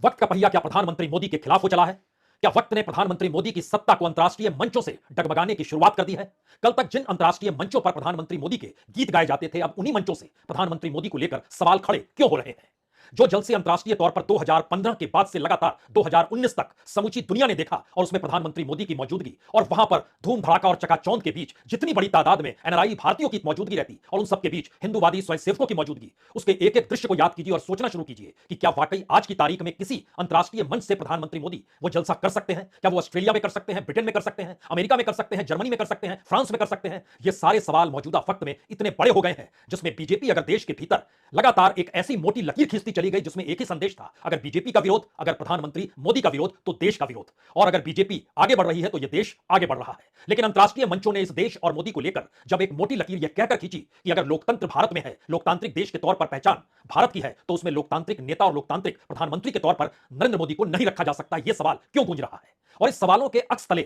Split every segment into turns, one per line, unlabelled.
वक्त का पहिया क्या प्रधानमंत्री मोदी के खिलाफ हो चला है? क्या वक्त ने प्रधानमंत्री मोदी की सत्ता को अंतर्राष्ट्रीय मंचों से डगमगाने की शुरुआत कर दी है? कल तक जिन अंतर्राष्ट्रीय मंचों पर प्रधानमंत्री मोदी के गीत गाए जाते थे, अब उन्हीं मंचों से प्रधानमंत्री मोदी को लेकर सवाल खड़े क्यों हो रहे हैं? जो जल से अंतर्राष्ट्रीय तौर पर 2015 के बाद से लगातार 2019 तक समूची दुनिया ने देखा और उसमें प्रधानमंत्री मोदी की मौजूदगी और वहां पर धूम धड़ाका और चकाचौंध के बीच जितनी बड़ी तादाद में एनआरआई भारतीयों की मौजूदगी रहती और उन सबके बीच हिंदूवादी स्वयंसेवकों की मौजूदगी, उसके एक एक दृश्य को याद कीजिए और सोचना शुरू कीजिए कि क्या वाकई आज की तारीख में किसी अंतर्राष्ट्रीय मंच से प्रधानमंत्री मोदी वो जलसा कर सकते हैं? क्या वो ऑस्ट्रेलिया में कर सकते हैं, ब्रिटेन में कर सकते हैं, अमेरिका में कर सकते हैं, जर्मनी में कर सकते हैं, फ्रांस में कर सकते हैं? ये सारे सवाल मौजूदा वक्त में इतने बड़े हो गए हैं जिसमें बीजेपी अगर देश के भीतर लगातार एक ऐसी मोटी लकीर खींचती चली गई जिसमें एक ही संदेश था, अगर बीजेपी का विरोध, अगर प्रधानमंत्री मोदी का विरोध तो देश का विरोध, और अगर बीजेपी आगे बढ़ रही है तो यह देश आगे बढ़ रहा है। लेकिन अंतर्राष्ट्रीय मंचों ने इस देश और मोदी को लेकर जब एक मोटी लकीर यह कहकर खींची कि अगर लोकतंत्र भारत में है, लोकतांत्रिक देश के तौर पर पहचान भारत की है, तो उसमें लोकतांत्रिक नेता और लोकतांत्रिक प्रधानमंत्री के तौर पर नरेंद्र मोदी को नहीं रखा जा सकता। यह सवाल क्यों गूंज रहा है? और इस सवालों के अक्स तले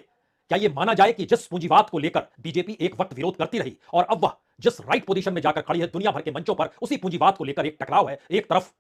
क्या यह माना जाए कि जिस पूंजीवाद को लेकर बीजेपी एक वक्त विरोध करती रही और अब वह जिस राइट पोजीशन में जाकर खड़ी है दुनिया भर के मंचों पर, उसी पूंजीवाद को लेकर एक टकराव है। एक तरफ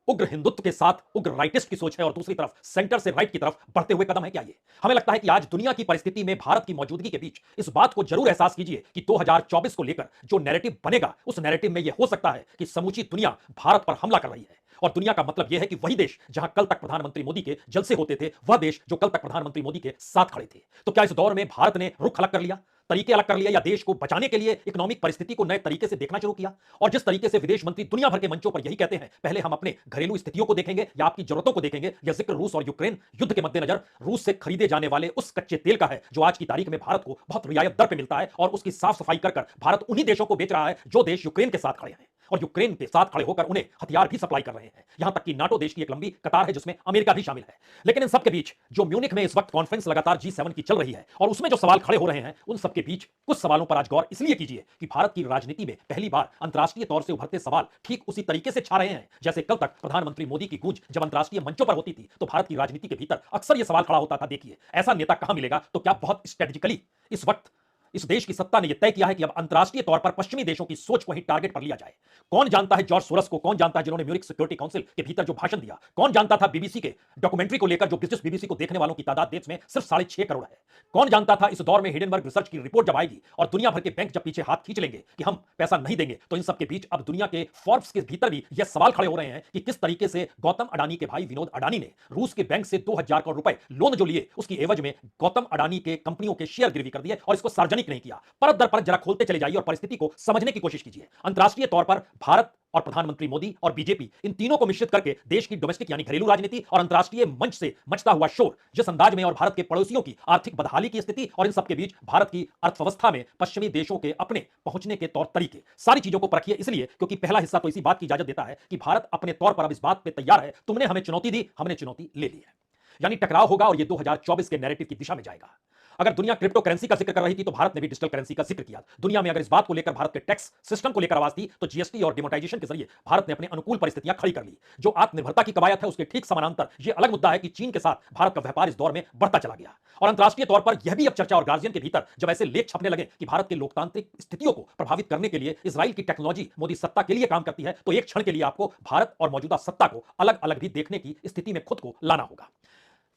उग्र हिंदुत्व के साथ उग्र राइटिस्ट की सोच है और दूसरी तरफ सेंटर से राइट की तरफ बढ़ते हुए कदम है। क्या ये हमें लगता है कि आज दुनिया की परिस्थिति में भारत की मौजूदगी के बीच इस बात को जरूर एहसास कीजिए कि 2024 को लेकर जो नैरेटिव बनेगा, उस नैरेटिव में यह हो सकता है कि समूची दुनिया भारत पर हमला कर रही है। और दुनिया का मतलब यह है कि वही देश जहां कल तक प्रधानमंत्री मोदी के जलसे होते थे, वह देश जो कल तक प्रधानमंत्री मोदी के साथ खड़े थे। तो क्या इस दौर में भारत ने रुख अलग कर लिया, तरीके अलग कर लिए, या देश को बचाने के लिए इकोनॉमिक परिस्थिति को नए तरीके से देखना शुरू किया? और जिस तरीके से विदेश मंत्री दुनिया भर के मंचों पर यही कहते हैं, पहले हम अपने घरेलू स्थितियों को देखेंगे या आपकी जरूरतों को देखेंगे, या जिक्र रूस और यूक्रेन युद्ध के मद्देनजर रूस से खरीदे जाने वाले उस कच्चे तेल का है जो आज की तारीख में भारत को बहुत रियायत दर पर मिलता है, और उसकी साफ सफाई कर भारत उन्हीं देशों को बेच रहा है जो देश यूक्रेन के साथ खड़े हैं और यूक्रेन के साथ खड़े होकर उन्हें हथियार भी सप्लाई कर रहे हैं। यहां तक कि नाटो देश की एक लंबी कतार है जिसमें अमेरिका भी शामिल है। लेकिन इन सबके बीच जो म्यूनिख में इस वक्त कॉन्फ्रेंस लगातार G7 की चल रही है और उसमें जो सवाल खड़े हो रहे हैं, उन सबके बीच कुछ सवालों पर आज गौर इसलिए कीजिए कि भारत की राजनीति में पहली बार अंतर्राष्ट्रीय तौर से उभरते सवाल ठीक उसी तरीके से छा रहे हैं जैसे कल तक प्रधानमंत्री मोदी की गूंज जब अंतर्राष्ट्रीय मंचों पर होती थी तो भारत की राजनीति के भीतर अक्सर यह सवाल खड़ा होता था, देखिए ऐसा नेता कहां मिलेगा? तो क्या बहुत स्ट्रेटेजिकली इस वक्त इस देश की सत्ता ने यह तय किया है कि अब अंतर्राष्ट्रीय तौर पर पश्चिमी देशों की सोच को ही टारगेट पर लिया जाए? कौन जानता है जॉर्ज सोरस को? कौन जानता है जिन्होंने म्यूनिख सिक्योरिटी काउंसिल के भीतर जो भाषण दिया? कौन जानता था बीबीसी के डॉक्यूमेंट्री को लेकर जो ब्रिटिश बीबीसी को देखने वालों की तादाद देश में सिर्फ 6.5 करोड़ है? कौन जानता था इस दौर में हिडेनबर्ग रिसर्च की रिपोर्ट जब आएगी और दुनिया भर के बैंक जब पीछे हाथ खींच लेंगे कि हम पैसा नहीं देंगे, तो इन सबके बीच अब दुनिया के फोर्ब्स के भीतर भी यह सवाल खड़े हो रहे हैं कि किस तरीके से गौतम अडानी के भाई विनोद अडानी ने रूस के बैंक से 2000 करोड़ रुपए लोन जो लिए, उसकी एवज में गौतम अडानी के कंपनियों के शेयर गिरवी कर दिए और इसको सार्वजनिक नहीं किया। परत दर परत जरा खोलते चले जाइए और परिस्थिति को समझने की कोशिश कीजिए। अंतर्राष्ट्रीय तौर पर भारत और प्रधानमंत्री मोदी और बीजेपी, इन तीनों को मिश्रित करके देश की डोमेस्टिक यानी घरेलू राजनीति और अंतर्राष्ट्रीय मंच से मचता हुआ शोर जिस अंदाज में, और भारत के पड़ोसियों की आर्थिक बदहाली की स्थिति और इन सबके बीच भारत की अर्थव्यवस्था में पश्चिमी देशों के अपने पहुंचने के तौर तरीके, सारी चीजों को परखिए। इसलिए क्योंकि पहला हिस्सा तो इसी बात की इजाजत देता है कि भारत अपने तौर पर अब इस बात पर तैयार है, तुमने हमें चुनौती दी, हमने चुनौती ले ली है। यानी टकराव होगा और यह 2024 के नैरेटिव की दिशा में जाएगा। अगर दुनिया क्रिप्टो करेंसी का जिक्र कर रही थी तो भारत ने भी डिजिटल करेंसी का जिक्र किया। दुनिया में अगर इस बात को लेकर भारत के टैक्स सिस्टम को लेकर आवाज थी तो जीएसटी और डिमोनेटाइजेशन के जरिए भारत ने अपने अनुकूल परिस्थितियां खड़ी कर ली। जो आत्मनिर्भरता की कवायद है उसके ठीक समानांतर यह अलग मुद्दा है कि चीन के साथ भारत का व्यापार इस दौर में बढ़ता चला गया। और अंतर्राष्ट्रीय तौर पर यह भी अब चर्चा और गार्जियन के भीतर जब ऐसे लेख छपने लगे कि भारत के लोकतांत्रिक स्थितियों को प्रभावित करने के लिए इजराइल की टेक्नोलॉजी मोदी सत्ता के लिए काम करती है, तो एक क्षण के लिए आपको भारत और मौजूदा सत्ता को अलग अलग भी देखने की स्थिति में खुद को लाना होगा।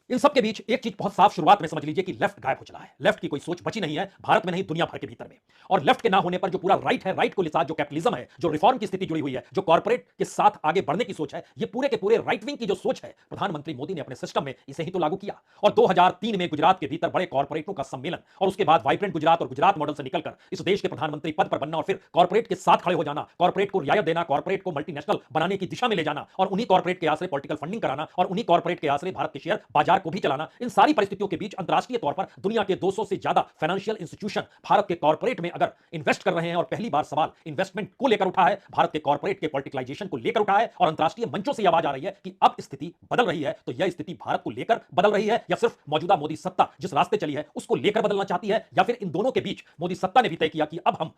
इन सब के बीच एक चीज बहुत साफ शुरुआत में समझ लीजिए कि लेफ्ट गायब हो चला है। लेफ्ट की कोई सोच बची नहीं है भारत में, नहीं दुनिया भर के भीतर में। और लेफ्ट के ना होने पर जो पूरा राइट है, राइट को साथ जो कैपिटलिज्म है, जो रिफॉर्म की स्थिति जुड़ी हुई है, जो कॉर्पोरेट के साथ आगे बढ़ने की सोच है, ये पूरे के पूरे राइट विंग की जो सोच है, प्रधानमंत्री मोदी ने अपने सिस्टम में इसे ही तो लागू किया। और 2003 में गुजरात के भीतर बड़े कॉर्पोरेटों का सम्मेलन और उसके बाद वाइब्रेंट गुजरात और गुजरात मॉडल से निकलकर इस देश के प्रधानमंत्री पद पर बनना और फिर कॉर्पोरेट के साथ खड़े हो जाना, कॉर्पोरेट को रियायत देना, कॉर्पोरेट को मल्टीनेशनल बनाने की दिशा में ले जाना और उन्हीं कॉर्पोरेट के आश्रय पॉलिटिकल फंडिंग कराना और उन्हीं कॉर्पोरेट के आश्रय भारत के शेयर बाजार को भी चलाना, इन सारी परिस्थितियों के बीच अंतरराष्ट्रीय तौर पर दुनिया के 200 से ज्यादा फाइनेंशियल इंस्टीट्यूशन भारत के कॉर्पोरेट में अगर इन्वेस्ट कर रहे हैं और पहली बार सवाल इन्वेस्टमेंट को लेकर उठा है, भारत के कॉर्पोरेट के पॉलिटिकलाइजेशन को लेकर उठा है और अंतरराष्ट्रीय मंचों से आवाज आ रही है कि अब स्थिति बदल रही है, तो यह स्थिति भारत को लेकर बदल रही है या सिर्फ मौजूदा मोदी सत्ता जिस रास्ते चली है उसको लेकर बदलना चाहती है, या फिर इन दोनों के बीच मोदी सत्ता ने भी तय किया कि अब हम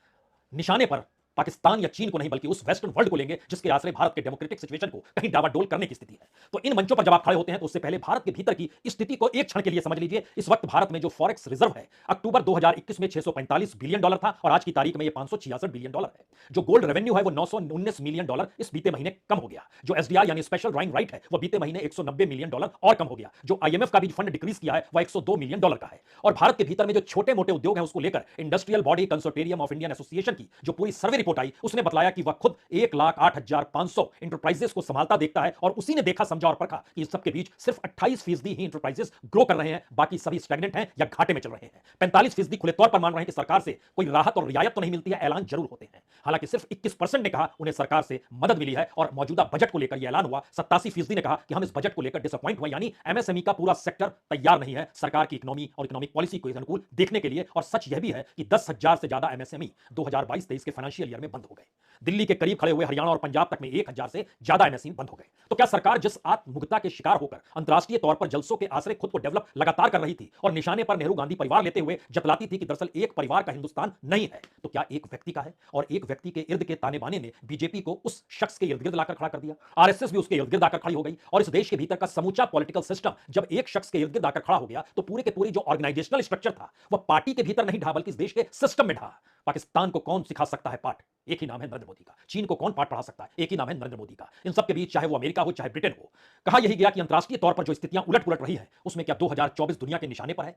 निशाने पर पाकिस्तान या चीन को नहीं बल्कि उस वेस्टर्न वर्ल्ड को लेंगे जिसके आश्रय भारत के डेमोक्रेटिक सिचुएशन को कहीं डावाडोल करने की स्थिति है। तो इन मंचों पर जब आप खड़े होते हैं तो उससे पहले भारत के भीतर की स्थिति को एक क्षण के लिए समझ लीजिए। इस वक्त भारत में जो फॉरेक्स रिजर्व है अक्टूबर 2021 में 645 बिलियन डॉलर था और आज की तारीख में ये 566 बिलियन डॉलर है। जो गोल्ड रेवेन्यू है वो 919 मिलियन डॉलर इस बीते महीने कम हो गया। जो एसडीआर यानी स्पेशल ड्राइंग राइट है वो बीते महीने 190 मिलियन डॉलर और कम हो गया। जो आईएमएफ का भी फंड डिक्रीज किया है वह 102 मिलियन डॉलर का है। और भारत के भीतर में जो छोटे मोटे उद्योग हैं उसको लेकर industrial body consortium of Indian association की जो पूरी सर्वे रिपोर्ट आई उसने बताया कि वह खुद 1,08,500 इंटरप्राइजेस को संभालता देखता है और उसी ने देखा समझा और परखा कि इस सबके बीच सिर्फ 28% ही इंटरप्राइजेस ग्रो कर रहे हैं, बाकी सभी स्टैग्नेंट हैं या घाटे में चल रहे हैं। 45% खुले तौर पर मान रहे हैं कि सरकार से कोई राहत और रियायत तो नहीं मिलती है, ऐलान जरूर होते हैं। हालांकि सिर्फ 21% ने कहा उन्हें सरकार से मदद मिली है और मौजूदा बजट को लेकर यह ऐलान हुआ। 87% ने कहा कि हम इस बजट को लेकर डिसअपॉइंट हुए, यानी एमएसएमई का पूरा सेक्टर तैयार नहीं है सरकार की इकोनॉमी और इकोनॉमिक पॉलिसी को अनुकूल देखने के लिए। और सच यह भी है कि 10,000 से ज्यादा एमएसएमई 2022-23 के फाइनेंशियल ईयर में बंद हो गए। दिल्ली के करीब खड़े हुए हरियाणा और पंजाब तक में 1,000 से ज्यादा एमएसएमई बंद हो गए। तो क्या सरकार जिस आत्ममुग्धता के शिकार होकर अंतरराष्ट्रीय तौर पर जलसों के आश्रय खुद को डेवलप लगातार कर रही थी और निशाने पर नेहरू गांधी परिवार लेते हुए जतलाती थी कि दरअसल एक परिवार का हिंदुस्तान नहीं है, तो क्या एक व्यक्ति का है? और एक व्यक्ति के इर्द के ताने बाने ने बीजेपी को उस शख्स के इर्द गिर्द लाकर खड़ा कर दिया। आरएसएस भी उसके इर्द गिर्द आकर खड़ी हो गई और इस देश के भीतर का समूचा पॉलिटिकल सिस्टम जब एक शख्स के इर्द गिर्द आकर खड़ा हो गया तो पूरे के पूरी जो ऑर्गेनाइजेशनल स्ट्रक्चर था वह पार्टी के भीतर नहीं ढहा बल्कि इस देश के सिस्टम में ढहा। पाकिस्तान को कौन सिखा सकता है पाठ? एक ही नाम है नरेंद्र मोदी का। चीन को कौन पाठ पढ़ा सकता है? एक ही नाम है नरेंद्र मोदी का। इन सब के बीच चाहे वो अमेरिका हो चाहे ब्रिटेन हो, कहा यही गया कि अंतरराष्ट्रीय तौर पर जो स्थितियां उलट पुलट रही हैं उसमें क्या 2024 दुनिया के निशाने पर है?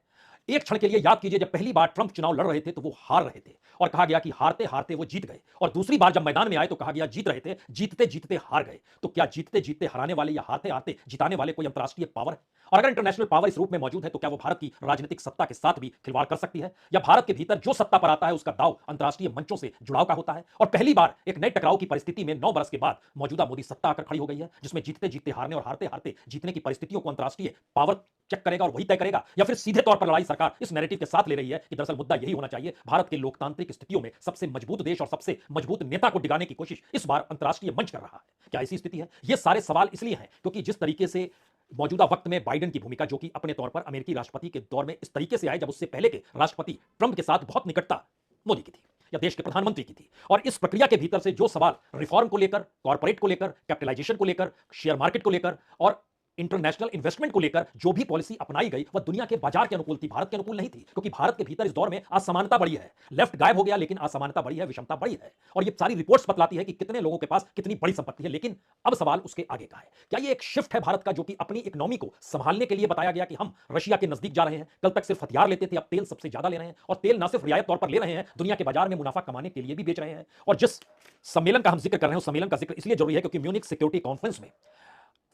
एक क्षण के लिए याद कीजिए, जब पहली बार ट्रंप चुनाव लड़ रहे थे तो वो हार रहे थे और कहा गया कि हारते हारते वो जीत गए, और दूसरी बार जब मैदान में आए तो कहा गया जीत रहे थे, जीतते जीतते हार गए। तो क्या जीतते जीतते हराने वाले या हारते हारते जिताने वाले कोई अंतरराष्ट्रीय पावर है? और अगर इंटरनेशनल पावर इस रूप में मौजूद है तो क्या वो भारत की राजनीतिक सत्ता के साथ भी खिलवाड़ कर सकती है? या भारत के भीतर जो सत्ता पर आता है उसका दाव अंतरराष्ट्रीय मंचों से जुड़ाव का होता है? और पहली बार एक नए टकराव की परिस्थिति में 9 बरस के बाद मौजूदा मोदी सत्ता आकर खड़ी हो गई है, जिसमें जीतते जीतते हारने और हारते हारते जीतने की परिस्थितियों को अंतरराष्ट्रीय पावर चेक करेगा और वही तय करेगा, या फिर सीधे तौर पर लड़ाई सरकार इस नैरेटिव के साथ ले रही है कि दरअसल मुद्दा यही होना चाहिए, भारत के लोकतांत्रिक स्थितियों में सबसे मजबूत देश और सबसे मजबूत नेता को डिगाने की कोशिश इस बार अंतरराष्ट्रीय मंच कर रहा है। क्या ऐसी स्थिति है? ये सारे सवाल इसलिए हैं क्योंकि जिस तरीके से मौजूदा वक्त में बाइडेन की भूमिका, जो कि अपने तौर पर अमेरिकी राष्ट्रपति के दौर में इस तरीके से आए जब उससे पहले के राष्ट्रपति ट्रंप के साथ बहुत निकटता मोदी की थी या देश के प्रधानमंत्री की थी, और इस प्रक्रिया के भीतर से जो सवाल रिफॉर्म को लेकर, कॉर्पोरेट को लेकर, कैपिटलाइजेशन को लेकर, शेयर मार्केट को लेकर और इंटरनेशनल इन्वेस्टमेंट को लेकर जो भी पॉलिसी अपनाई गई वह दुनिया के बाजार के अनुकूल थी, भारत के अनुकूल नहीं थी, क्योंकि भारत के भीतर इस दौर में असमानता बढ़ी है। लेफ्ट गायब हो गया लेकिन असमानता बढ़ी है, विषमता बढ़ी है, और ये सारी रिपोर्ट्स बतलाती है कि कितने लोगों के पास कितनी बड़ी संपत्ति है। लेकिन अब सवाल उसके आगे का है, क्या ये एक शिफ्ट है भारत का जो कि अपनी इकोनॉमी को संभालने के लिए बताया गया कि हम रशिया के नजदीक जा रहे हैं? कल तक सिर्फ हथियार लेते थे, अब तेल सबसे ज्यादा ले रहे हैं, और तेल ना सिर्फ रियायत तौर पर ले रहे हैं, दुनिया के बाजार में मुनाफा कमाने के लिए भी बेच रहे हैं। और जिस सम्मेलन का हम जिक्र कर रहे हैं उस सम्मेलन का जिक्र इसलिए जरूरी है क्योंकि म्यूनिक सिक्योरिटी कॉन्फ्रेंस में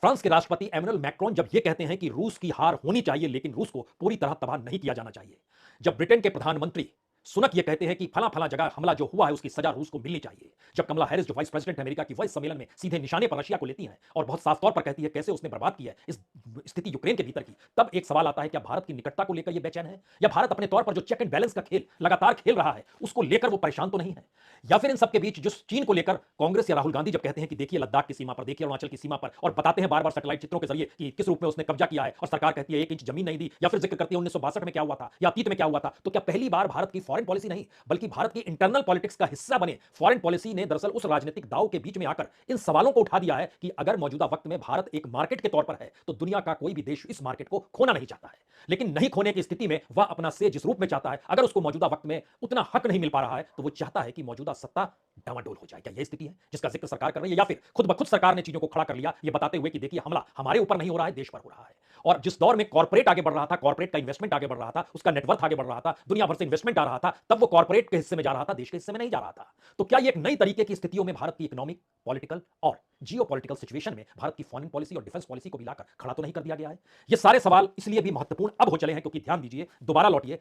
फ्रांस के राष्ट्रपति इमैनुअल मैक्रोन जब यह कहते हैं कि रूस की हार होनी चाहिए लेकिन रूस को पूरी तरह तबाह नहीं किया जाना चाहिए, जब ब्रिटेन के प्रधानमंत्री सुनक ये कहते हैं कि फला फला जगह हमला जो हुआ है उसकी सजा रूस को मिलनी चाहिए, जब कमला हैरिस जो वाइस प्रेसिडेंट अमेरिका की वह सम्मेलन में सीधे निशाने पर रशिया को लेती है और बहुत साफ तौर पर कहती है कैसे उसने बर्बाद किया है इस स्थिति यूक्रेन के भीतर की, तब एक सवाल आता है क्या भारत की निकटता को लेकर यह बेचैन है, या भारत अपने तौर पर जो चेक एंड बैलेंस का खेल लगातार खेल रहा है उसको लेकर वो परेशान तो नहीं है? या फिर इन सबके बीच जो चीन को लेकर कांग्रेस या राहुल गांधी जब कहते हैं कि देखिए लद्दाख की सीमा पर, देखिए अरुणाचल की सीमा पर, और बताते हैं बार बार सैटेलाइट चित्रों के जरिए कि किस रूप में उसने कब्जा किया है, और सरकार कहती है 1 इंच जमीन नहीं दी, या फिर जिक्र करती है 1962 में क्या हुआ था या अतीत में क्या हुआ था, तो क्या पहली बार भारत की फॉरेन पॉलिसी नहीं बल्कि भारत की इंटरनल पॉलिटिक्स का हिस्सा बने फॉरेन पॉलिसी ने दरअसल उस राजनीतिक दाव के बीच में आकर इन सवालों को उठा दिया है कि अगर मौजूदा वक्त में भारत एक मार्केट के तौर पर है तो दुनिया का कोई भी देश इस मार्केट को खोना नहीं चाहता है, लेकिन नहीं खोने की स्थिति में वह अपना से जिस रूप में चाहता है अगर उसको मौजूदा वक्त में उतना हक नहीं मिल पा रहा है तो वो चाहता है कि मौजूदा सत्ता डामाडोल हो जाए। क्या यह स्थिति है जिसका जिक्र सरकार कर रही है, या फिर खुद ब खुद सरकार ने चीजों को खड़ा कर लिया ये बताते हुए कि देखिए हमला हमारे ऊपर नहीं हो रहा है, देश पर हो रहा है? और जिस दौर में कॉर्पोरेट आगे बढ़ रहा था, कॉर्पोरेट का इन्वेस्टमेंट आगे बढ़ रहा था, उसका नेटवर्क आगे बढ़ रहा था, दुनिया भर से इन्वेस्टमेंट आ रहा था, तब वो कॉर्पोरेट के हिस्से में जा रहा था, देश के हिस्से में नहीं जा रहा था। तो क्या ये एक नई तरीके की स्थितियों में भारत की इकोनॉमिक, पॉलिटिकल और जियोपॉलिटिकल सिचुएशन में भारत की फॉरेन पॉलिसी और डिफेंस पॉलिसी को मिलाकर खड़ा तो नहीं कर दिया गया है? ये सारे सवाल इसलिए भी महत्वपूर्ण अब हो चले हैं क्योंकि ध्यान दीजिए, दोबारा लौटिए,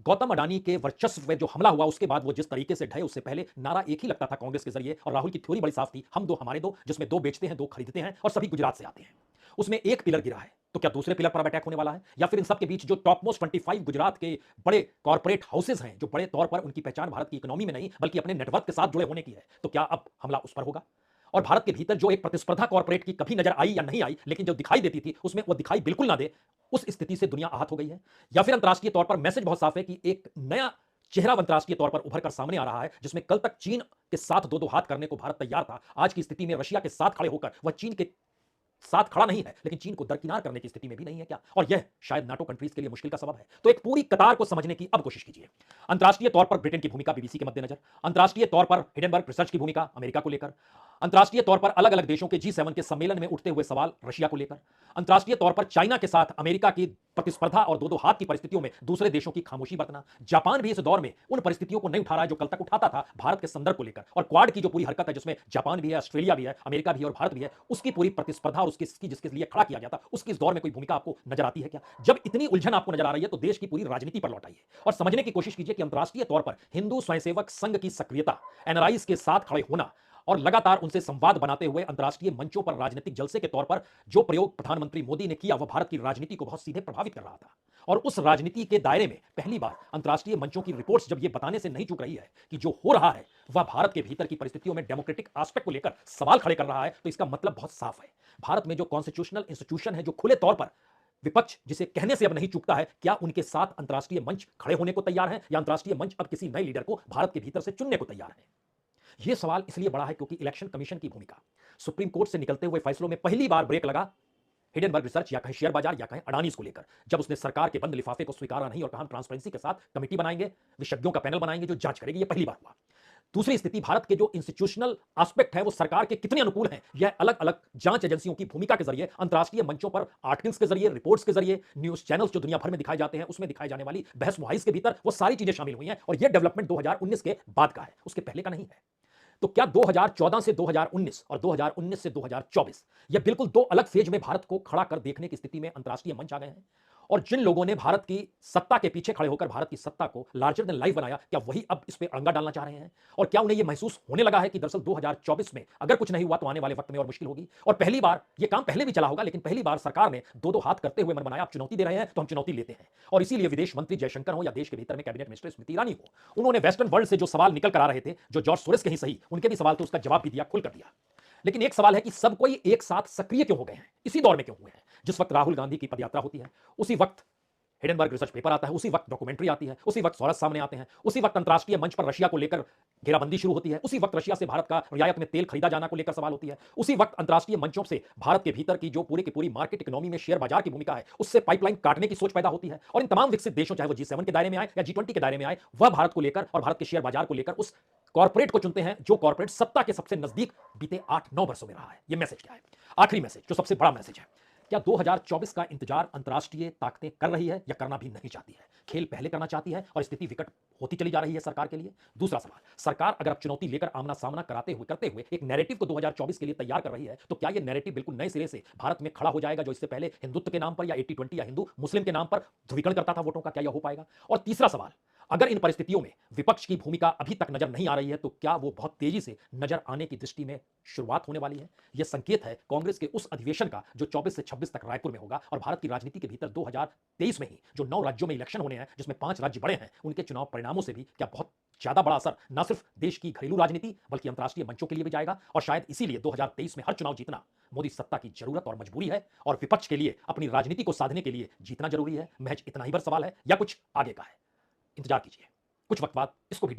गौतम अडानी के वर्चस्व में जो हमला हुआ उसके बाद वो जिस तरीके से ढहे उससे पहले नारा एक ही लगता था कांग्रेस के जरिए, और राहुल की थ्योरी बड़ी साफ थी, हम दो हमारे दो, जिसमें 2 बेचते हैं 2 खरीदते हैं और सभी गुजरात से आते हैं। उसमें एक पिलर गिरा है तो क्या दूसरे पिलर पर अब अटैक होने वाला है? या फिर इन सब के बीच जो टॉप मोस्ट 25 गुजरात के बड़े कॉर्पोरेट हाउसेज हैं जो बड़े तौर पर उनकी पहचान भारत की इकोनॉमी में नहीं बल्कि अपने नेटवर्क के साथ जुड़े होने की है, तो क्या अब हमला उस पर होगा? और भारत के भीतर जो एक प्रतिस्पर्धा कॉर्पोरेट की कभी नजर आई या नहीं आई लेकिन जो दिखाई देती थी उसमें वो दिखाई बिल्कुल ना दे, उस स्थिति से दुनिया आहत हो गई है? या फिर अंतरराष्ट्रीय तौर पर मैसेज बहुत साफ है कि एक नया चेहरा अंतर्राष्ट्रीय तौर पर उभर कर सामने आ रहा है, जिसमें कल तक चीन के साथ दो दो हाथ करने को भारत तैयार था। आज की स्थिति में रशिया के साथ खड़े होकर वह चीन के साथ खड़ा नहीं है, लेकिन चीन को दरकिनार करने की स्थिति में भी नहीं है क्या? और यह शायद नाटो कंट्रीज के लिए मुश्किल का सबब है। तो एक पूरी कतार को समझने की अब कोशिश कीजिए। अंतर्राष्ट्रीय तौर पर ब्रिटेन की भूमिका बीबीसी के मद्देनजर, अंतर्राष्ट्रीय तौर पर हिडेनबर्ग रिसर्च की भूमिका अमेरिका को लेकर, अंतर्राष्ट्रीय तौर पर अलग अलग देशों के G7 के सम्मेलन में उठते हुए सवाल रशिया को लेकर, अंतर्राष्ट्रीय तौर पर चाइना के साथ अमेरिका की प्रतिस्पर्धा और दो दो हाथ की परिस्थितियों में दूसरे देशों की खामोशी बरतना, जापान भी इस दौर में उन परिस्थितियों को नहीं उठा रहा है जो कल तक उठाता था भारत के संदर्भ को लेकर, और क्वाड की जो पूरी हरकत है जिसमें जापान भी है, ऑस्ट्रेलिया भी है, अमेरिका भी है और भारत भी है, उसकी पूरी प्रतिस्पर्धा और उसकी जिसके लिए खड़ा किया गया था, उसकी इस दौर में कोई भूमिका आपको नजर आती है क्या? जब इतनी उलझन आपको नजर आ रही है तो देश की पूरी राजनीति पर लौटाइए और समझने की कोशिश कीजिए कि अंतर्राष्ट्रीय तौर पर हिंदू स्वयंसेवक संघ की सक्रियता, एनआरआईज के साथ खड़े होना और लगातार उनसे संवाद बनाते हुए अंतर्राष्ट्रीय मंचों पर राजनीतिक जलसे के तौर पर जो प्रयोग प्रधानमंत्री मोदी ने किया, वह भारत की राजनीति को बहुत सीधे प्रभावित कर रहा था। और उस राजनीति के दायरे में पहली बार अंतर्राष्ट्रीय मंचों की रिपोर्ट्स जब यह बताने से नहीं चूक रही है कि जो हो रहा है वह भारत के भीतर की परिस्थितियों में डेमोक्रेटिक एस्पेक्ट को लेकर सवाल खड़े कर रहा है, तो इसका मतलब बहुत साफ है। भारत में जो कॉन्स्टिट्यूशनल इंस्टीट्यूशन है, जो खुले तौर पर विपक्ष जिसे कहने से अब नहीं चूकता है, क्या उनके साथ अंतर्राष्ट्रीय मंच खड़े होने को तैयार है, या अंतर्राष्ट्रीय मंच अब किसी नए लीडर को भारत के भीतर से चुनने को तैयार है? यह सवाल इसलिए बड़ा है क्योंकि इलेक्शन कमीशन की भूमिका, सुप्रीम कोर्ट से निकलते हुए फैसलों में पहली बार ब्रेक लगा हिडेनबर्ग रिसर्च या कहें शेयर बाजार या कहें अडानीज को लेकर, जब उसने सरकार के बंद लिफाफे को स्वीकारा नहीं और कहा हम ट्रांसपेरेंसी के साथ कमेटी बनाएंगे, विशेषज्ञों का पैनल बनाएंगे जो जांच करेगी। यह पहली बार हुआ। दूसरी स्थिति, भारत के जो इंस्टीट्यूशनल एस्पेक्ट है वो सरकार के कितने अनुकूल हैं, यह अलग अलग जांच एजेंसियों की भूमिका के जरिए, अंतर्राष्ट्रीय मंचों पर आर्टिकल्स के जरिए, रिपोर्ट्स के जरिए, न्यूज चैनल्स जो दुनिया भर में दिखाए जाते हैं उसमें दिखाई जाने वाली बहस मुहाइस के भीतर वो सारी चीजें शामिल हुई हैं। और यह डेवलपमेंट 2019 के बाद का है, उसके पहले का नहीं है। तो क्या 2014 से 2019 और 2019 से 2024 ये बिल्कुल दो अलग फेज में भारत को खड़ा कर देखने की स्थिति में अंतर्राष्ट्रीय मंच आ गए हैं? और जिन लोगों ने भारत की सत्ता के पीछे खड़े होकर भारत की सत्ता को लार्जर देन लाइफ बनाया, क्या वही अब इस पे अड़ंगा डालना चाह रहे हैं? और क्या उन्हें यह महसूस होने लगा है कि दरअसल 2024 में अगर कुछ नहीं हुआ तो आने वाले वक्त में और मुश्किल होगी? और पहली बार, यह काम पहले भी चला होगा, लेकिन पहली बार सरकार ने दो दो हाथ करते हुए मन बनाया, आप चुनौती दे रहे हैं तो हम चुनौती लेते हैं। और इसीलिए विदेश मंत्री जयशंकर हो या देश के भीतर में कैबिनेट मिनिस्टर स्मृति ईरानी हो, उन्होंने वेस्टर्न वर्ल्ड से जो सवाल निकल कर आ रहे थे, जो जॉर्ज सोरेस के ही सही, उनके भी सवाल थे, उसका जवाब भी दिया, खुल कर दिया। लेकिन एक सवाल है कि सब कोई एक साथ सक्रिय क्यों हो गए हैं, इसी दौर में क्यों हुए हैं? जिस वक्त राहुल गांधी की पदयात्रा होती है, उसी वक्त हिडेनबर्ग रिसर्च पेपर आता है, उसी वक्त डॉक्यूमेंट्री आती है, उसी वक्त सोरेस सामने आते हैं, उसी वक्त अंतर्राष्ट्रीय मंच पर रशिया को लेकर घेराबंदी शुरू होती है, उसी वक्त रशिया से भारत का रियायत में तेल खरीदा जाना को लेकर सवाल होती है, उसी वक्त अंतर्राष्ट्रीय मंचों से भारत के भीतर की जो पूरी की पूरी मार्केट इकोनॉमी में शेयर बाजार की भूमिका है, उससे पाइपलाइन काटने की सोच पैदा होती है। और इन तमाम विकसित देशों, चाहे वो G7 के दायरे में आए या G20 के दायरे में आए, वह भारत को लेकर और भारत के शेयर बाजार को लेकर उस कॉर्पोरेट को चुनते हैं जो कॉर्पोरेट सत्ता के सबसे नजदीक बीते 8-9 वर्षों में रहा है। यह मैसेज क्या है? आखिरी मैसेज, जो सबसे बड़ा मैसेज है, क्या 2024 का इंतजार अंतर्राष्ट्रीय ताकतें कर रही है या करना भी नहीं चाहती है? खेल पहले करना चाहती है और स्थिति विकट होती चली जा रही है सरकार के लिए। दूसरा सवाल, सरकार अगर अब चुनौती लेकर आमना सामना करते हुए एक नैरेटिव को 2024 के लिए तैयार कर रही है, तो क्या यह नैरेटिव बिल्कुल नए सिरे से भारत में खड़ा हो जाएगा, जो इससे पहले हिंदुत्व के नाम पर या 80-20 या हिंदू मुस्लिम के नाम पर ध्रुवीकरण करता था वोटों का? क्या यह हो पाएगा? और तीसरा सवाल, अगर इन परिस्थितियों में विपक्ष की भूमिका अभी तक नजर नहीं आ रही है, तो क्या वो बहुत तेजी से नजर आने की दृष्टि में शुरुआत होने वाली है? यह संकेत है कांग्रेस के उस अधिवेशन का जो 24 से 26 तक रायपुर में होगा, और भारत की राजनीति के भीतर 2023 में ही जो 9 राज्यों में इलेक्शन होने हैं, जिसमें 5 राज्य बड़े हैं, उनके चुनाव परिणामों से भी क्या बहुत ज्यादा बड़ा असर न सिर्फ देश की घरेलू राजनीति बल्कि अंतर्राष्ट्रीय मंचों के लिए भी जाएगा? और शायद इसीलिए 2023 में हर चुनाव जीतना मोदी सत्ता की जरूरत और मजबूरी है, और विपक्ष के लिए अपनी राजनीति को साधने के लिए जीतना जरूरी है। महज इतना ही बड़ा सवाल है या कुछ आगे का है? इंतजार कीजिए, कुछ वक्त बाद इसको भी